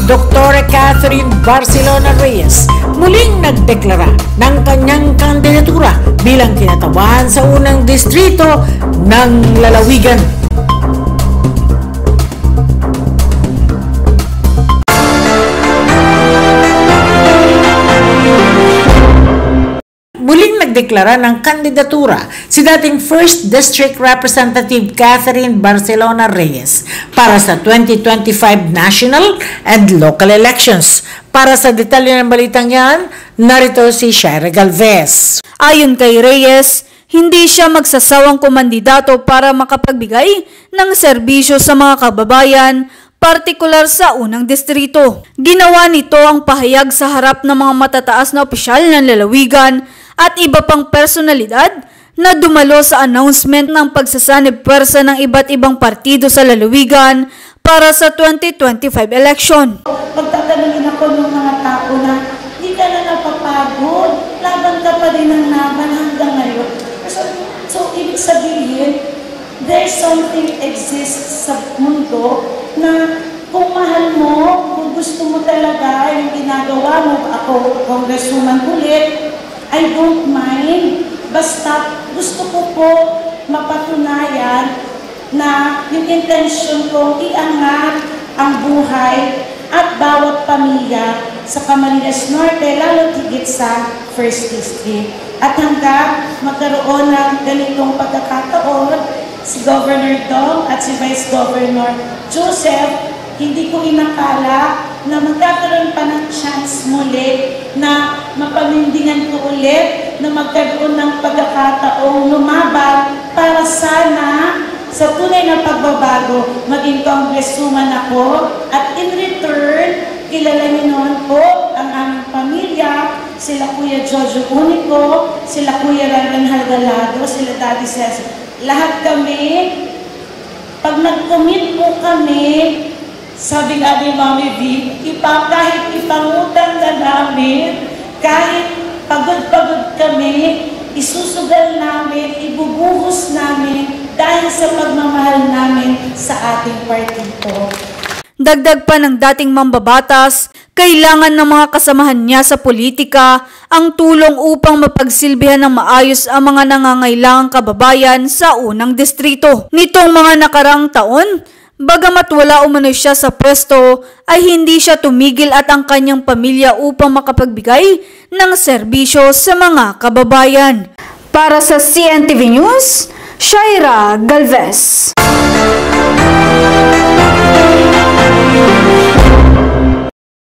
Dr. Catherine Barcelona Reyes muling nagdeklara ng kanyang kandidatura bilang kinatawan sa unang distrito ng lalawigan. Muling nagdeklara ng kandidatura si dating 1st District Representative Catherine Barcelona Reyes para sa 2025 national and local elections. Para sa detalye ng balitang yan, narito si Shaira Galvez. Ayon kay Reyes, hindi siya magsasawang kumandidato para makapagbigay ng serbisyo sa mga kababayan, partikular sa unang distrito. Ginawa nito ang pahayag sa harap ng mga matataas na opisyal ng lalawigan at iba pang personalidad na dumalo sa announcement ng pagsasanib pwersa ng iba't ibang partido sa lalawigan para sa 2025 election. Pagtatanungin ako ng mga tao na hindi ka na napapagod, laban ka pa rin ng laban hanggang ngayon. So ibig sabihin, there's something exists sa mundo na kung mahal mo, kung gusto mo talaga yung ginagawa mo, ako, congresswoman ulit, I don't mind. Basta gusto ko po mapatunayan na yung intention ko iangat ang buhay at bawat pamilya sa Camarines Norte, lalo tigit sa 1st District. At hanggang magkaroon ng ganitong pagkakataon, si Governor Dong at si Vice Governor Joseph, hindi ko inakala na magkakaroon pa ng chance muli na mapamindingan ko ulit na magkaroon ng pagkakataong lumaban para sana sa tunay na pagbabago maging congresswoman ako at in return kilalanin noon po ang aming pamilya, sila Kuya Jojo Unico, sila Kuya Raran Halgalado, sila Daddy Cesar. Lahat kami, pag nag-commit po kami, sabi nga ni Mami V, kahit ipangutang na namin, kahit pagod-pagod kami, isusugal namin, ibubuhos namin dahil sa pagmamahal namin sa ating partito. Dagdag pa ng dating mambabatas, kailangan ng mga kasamahan niya sa politika ang tulong upang mapagsilbihan ng maayos ang mga nangangailangang kababayan sa unang distrito. Nitong mga nakarang taon, bagamat wala umano siya sa pwesto, ay hindi siya tumigil at ang kanyang pamilya upang makapagbigay ng serbisyo sa mga kababayan. Para sa CNTV News, Shaira Galvez.